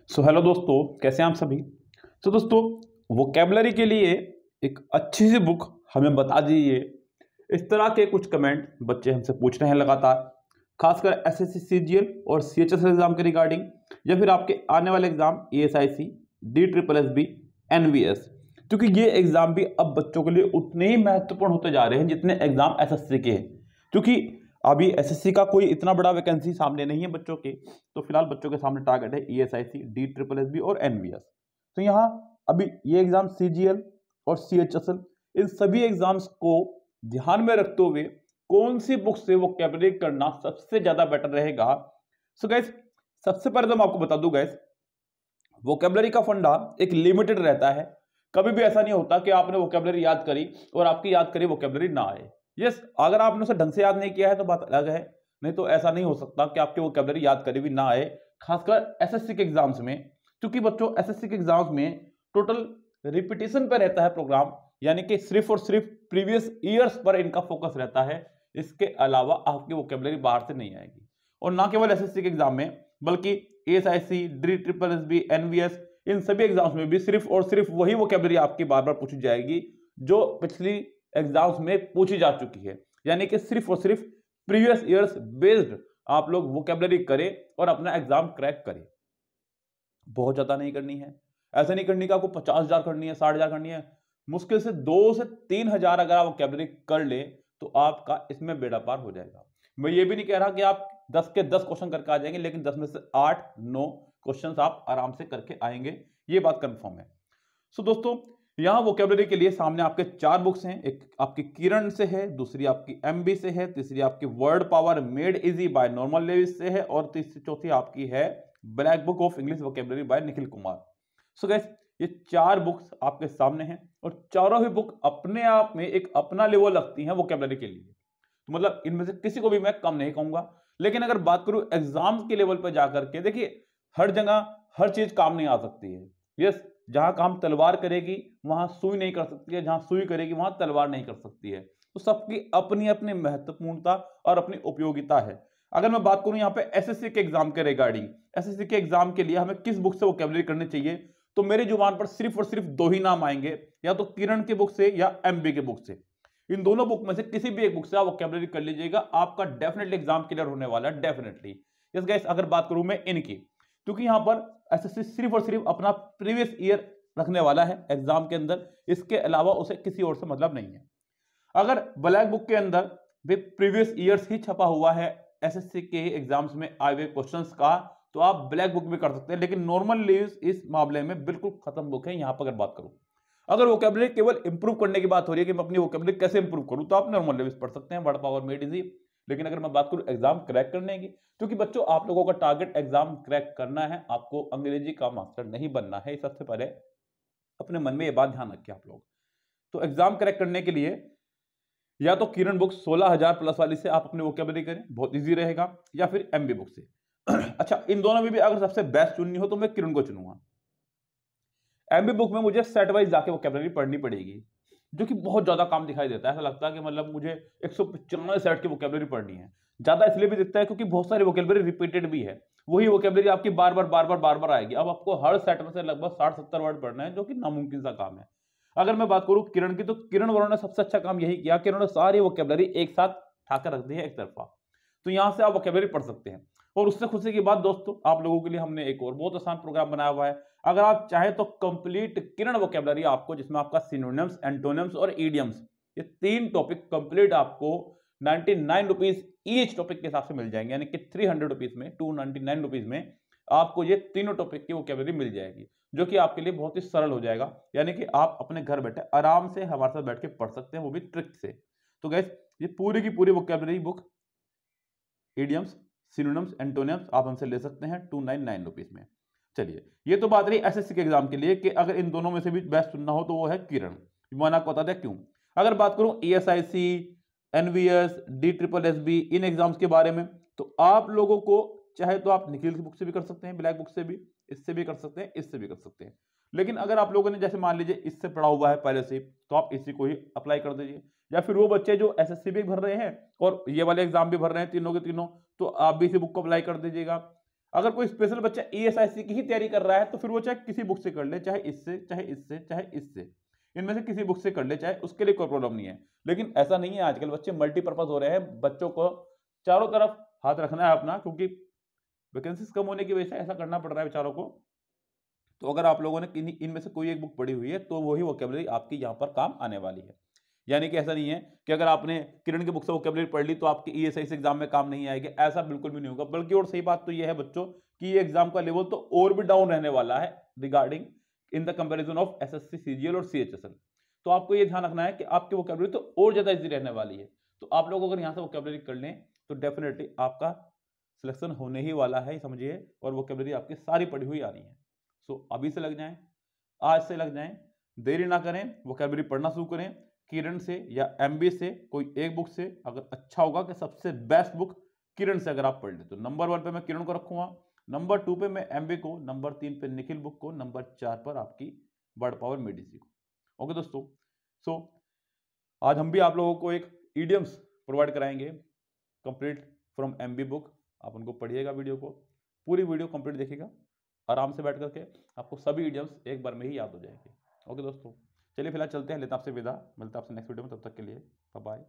Hello दोस्तों, कैसे हैं आप सभी। दोस्तों, वोकेबलरी के लिए एक अच्छी सी बुक हमें बता दीजिए। इस तरह के कुछ कमेंट बच्चे हमसे पूछ रहे हैं लगातार, खासकर एसएससी सीजीएल और सीएचएस एग्जाम के रिगार्डिंग, या फिर आपके आने वाले exam ESIC, D triple S B, NVS. क्योंकि ये एग्जाम भी अब बच्चों के लिए उतने ही महत्वपूर्ण होते जा रहे हैं जितने एग्जाम एसएससी के हैं। क्योंकि अभी एसएससी का कोई इतना बड़ा वैकेंसी सामने नहीं है बच्चों के, तो फिलहाल बच्चों के सामने टारगेट है ESIC, D triple S B और एनवीएस। तो यहाँ अभी ये एग्जाम सीजीएल और सीएचएसएल, इन सभी एग्जाम्स को ध्यान में रखते हुए कौन सी बुक से वोकैबुलरी करना सबसे ज्यादा बेटर रहेगा। सो गाइस, सबसे पहले तो मैं आपको बता दूं गाइस, वोकैबुलरी का फंडा एक लिमिटेड रहता है। कभी भी ऐसा नहीं होता कि आपने वोकैबुलरी याद करी और आपकी याद करी वोकैबुलरी ना आए। यस, अगर आपने उसे ढंग से याद नहीं किया है तो बात अलग है, नहीं तो ऐसा नहीं हो सकता कि आपकी वोकैबुलरी याद करी भी ना आए, खासकर एसएससी के एग्जाम्स में। क्योंकि बच्चों, एसएससी के एग्जाम्स में टोटल रिपीटिशन पर रहता है प्रोग्राम, यानी कि सिर्फ और सिर्फ प्रीवियस ईयर्स पर इनका फोकस रहता है। इसके अलावा आपकी वोकैबुलरी बाहर से नहीं आएगी। और ना केवल एसएससी के एग्जाम में, बल्कि ESIC, D triple S B, NVS, इन सभी एग्जाम्स में भी सिर्फ और सिर्फ वही वोकैबुलरी आपकी बार बार पूछी जाएगी जो पिछली एग्जाम्स में पूछी जा चुकी है। यानी कि सिर्फ और सिर्फ प्रीवियस ईयर्स बेस्ड आप लोग वोकैबुलरी करें और अपना एग्जाम क्रैक करें। बहुत ज्यादा नहीं करनी है, ऐसा नहीं करनी कि आपको 50,000 करनी है, 60,000 करनी है। मुश्किल से 2 से 3,000 अगर आप वोकैबुलरी कर ले तो आपका इसमें बेड़ा पार हो जाएगा। मैं ये भी नहीं कह रहा कि आप 10 के 10 क्वेश्चन करके आ जाएंगे, लेकिन 10 में से 8-9 क्वेश्चंस आप आराम से करके आएंगे, ये बात कंफर्म है। दोस्तों, यहां वोकैबुलरी के लिए सामने आपके 4 बुक्स हैं। एक आपकी किरण से है, दूसरी आपकी एमबी से है, तीसरी आपकी word power made easy by Norman Lewis से है, और चौथी आपकी है black book of English vocabulary by Nikhil Kumar. Guys, ये 4 बुक्स आपके सामने हैं और चारों ही बुक अपने आप में एक अपना लेवल रखती हैं वोकैबुलरी के लिए। तो मतलब इनमें से किसी को भी मैं कम नहीं कहूंगा। लेकिन अगर बात करूं एग्जाम के लेवल पर जाकर के, देखिए हर जगह हर चीज काम नहीं आ सकती है। यस, जहां काम तलवार करेगी वहां सुई नहीं कर सकती है, जहां सुई करेगी वहां तलवार नहीं कर सकती है। तो सबकी अपनी अपनी महत्वपूर्णता और अपनी उपयोगिता है। अगर मैं बात करूं यहाँ पे एसएससी के एग्जाम के रिगार्डिंग, एसएससी के एग्जाम के लिए हमें किस बुक से वोकैबुलरी करनी चाहिए, तो मेरी जुबान पर सिर्फ और सिर्फ 2 ही नाम आएंगे, या तो किरण की बुक से या एमबी के बुक से। इन दोनों बुक में से किसी भी एक बुक से आप वोकैबुलरी कर लीजिएगा, आपका डेफिनेटली एग्जाम क्लियर होने वाला है, डेफिनेटली। यस गाइस, अगर बात करूं मैं इनकी, क्योंकि यहां पर एसएससी सिर्फ और सिर्फ अपना प्रीवियस ईयर रखने वाला है एग्जाम के अंदर, इसके अलावा उसे किसी और से मतलब नहीं है। अगर ब्लैक बुक के अंदर भी प्रीवियस ईयर्स ही छपा हुआ है एसएससी के एग्जाम्स में आए हुए क्वेश्चंस का, तो आप ब्लैक बुक में कर सकते हैं। लेकिन नॉर्मल लीव्स इस मामले में बिल्कुल खत्म बुक है। यहां पर अगर बात करूं, अगर वोकैबुलरी केवल इंप्रूव करने की बात हो रही है कि मैं अपनी वोकैबुलरी कैसे इंप्रूव करूं, तो आप नॉर्मल लीव्स पढ़ सकते हैं, वर्ड पावर मेड इजी। लेकिन अगर मैं बात करूं एग्जाम क्रैक करने की, क्योंकि बच्चों आप लोगों का टारगेट एग्जाम क्रैक करना है, आपको अंग्रेजी का मास्टर नहीं बनना है। सबसे पहले अपने मन में ये बात ध्यान रखिए आप लोग। तो एग्जाम क्रैक करने के लिए या तो किरण बुक 16,000 प्लस वाली से आप अपनी वोकैबुलरी करें, बहुत इजी रहेगा, या फिर एमबी बुक से। अच्छा, इन दोनों में भी अगर सबसे बेस्ट चुननी हो तो मैं किरण को चुनूंगा। एमबी बुक में मुझे सेट वाइज जाके वोकैबुलरी पढ़नी पड़ेगी, जो कि बहुत ज्यादा काम दिखाई देता है। ऐसा लगता है कि मतलब मुझे 195 सेट की वोकैबुलरी पढ़नी है। ज्यादा इसलिए भी दिखता है क्योंकि बहुत सारी वोकैबुलरी रिपीटेड भी है, वही वोकैबुलरी आपकी बार बार आएगी। अब आपको हर सेट में से लगभग 60-70 वर्ड पढ़ना है, जो कि नामुमकिन सा काम है। अगर मैं बात करूं किरण की, तो किरण वालों ने सबसे अच्छा काम यही किया कि उन्होंने सारी वोकैबुलरी एक साथ ठाकर रख दी है एक तरफा। तो यहां से आप वोकैबुलरी पढ़ सकते हैं। और उससे खुशी की बात दोस्तों, आप लोगों के लिए हमने एक और बहुत आसान प्रोग्राम बनाया हुआ है। अगर आप चाहें तो कंप्लीट किरण वोकैबुलरी आपको, जिसमें आपका सिनोनिम्स, एंटोनिम्स और इडियम्स, ये 3 टॉपिक कंप्लीट आपको 99 रुपीज ईच टॉपिक के हिसाब से मिल जाएंगे। यानी कि 300 रुपीज में, 299 रुपीज में आपको ये तीनों टॉपिक की वोकैबुलरी मिल जाएगी, जो कि आपके लिए बहुत ही सरल हो जाएगा। यानी कि आप अपने घर बैठे आराम से हमारे साथ बैठ के पढ़ सकते हैं, वो भी ट्रिक से। तो गाइस, ये पूरी की पूरी vocabulary book, idioms, synonyms, antonyms आप हमसे ले सकते हैं 299 रुपीज में। चलिए, ये तो बात रही एसएससी के एग्जाम के लिए कि अगर इन दोनों में से भी बेस्ट चुनना हो तो वो है किरण। मैंने आपको बता दिया क्यों। अगर बात करूं ESIC, NVS, D triple S B, इन एग्जाम्स के बारे में, तो आप लोगों को चाहे तो आप निखिल की बुक से भी कर सकते हैं, ब्लैक बुक से भी, इससे भी कर सकते हैं, इससे भी कर सकते हैं। लेकिन अगर आप लोगों ने जैसे मान लीजिए इससे पढ़ा हुआ है पहले से, तो आप इसी को ही अप्लाई कर दीजिए। या फिर वो बच्चे जो एसएससी भी भर रहे हैं और ये वाले एग्जाम भी भर रहे हैं, तीनों के तीनों, तो आप भी इसी बुक को अप्लाई कर दीजिएगा। अगर कोई स्पेशल बच्चा ESIC की ही तैयारी कर रहा है तो फिर वो चाहे किसी बुक से कर ले, चाहे इससे चाहे इससे चाहे इससे, इनमें से किसी बुक से कर ले, चाहे उसके लिए कोई प्रॉब्लम नहीं है। लेकिन ऐसा नहीं है, आजकल बच्चे मल्टीपर्पज हो रहे हैं, बच्चों को चारों तरफ हाथ रखना है अपना, क्योंकि वैकेंसीज कम होने की वजह से ऐसा करना पड़ रहा है बेचारों को। तो अगर आप लोगों ने इनमें से कोई एक बुक पढ़ी हुई है तो वही वोकेबलरी आपकी यहाँ पर काम आने वाली है। यानी कि ऐसा नहीं है कि अगर आपने किरण की बुक से वोकेबलरी पढ़ ली तो आपकी ESIC एग्जाम में काम नहीं आएगी, ऐसा बिल्कुल भी नहीं होगा। बल्कि और सही बात तो यह है बच्चों कि ये एग्जाम का लेवल तो और भी डाउन रहने वाला है regarding in the comparison of SSC, CGL और CHSL। तो आपको ये ध्यान रखना है कि आपकी वोकेबलरी तो और ज्यादा इजी रहने वाली है। तो आप लोग अगर यहाँ से वोकेबलरी कर लें तो डेफिनेटली आपका सिलेक्शन होने ही वाला है, समझिए, और वोकेबलरी आपकी सारी पढ़ी हुई आनी है। सो अभी से लग जाएं, आज से लग जाएं, देरी ना करें, वोकेबलरी पढ़ना शुरू करें। किरण से या MB से कोई एक बुक से अगर अच्छा होगा कि सबसे बेस्ट बुक किरण से अगर आप पढ़ ले तो नंबर 1 पे मैं किरण को रखूंगा, नंबर 2 पे मैं MB को, नंबर 3 पे निखिल बुक को, नंबर 4 पर आपकी वर्ड पावर मेडिसी को। ओके दोस्तों, सो आज हम भी आप लोगों को एक इडियम्स प्रोवाइड कराएंगे कंप्लीट फ्रॉम MB बुक। आप उनको पढ़िएगा, वीडियो को पूरी वीडियो कंप्लीट देखिएगा, आराम से बैठ करके आपको सभी इडियम्स एक बार में ही याद हो जाएंगे। ओके दोस्तों, चलिए फिलहाल चलते हैं, लेते हैं आपसे विदा, मिलता है आपसे नेक्स्ट वीडियो में, तब तक के लिए बाय बाय।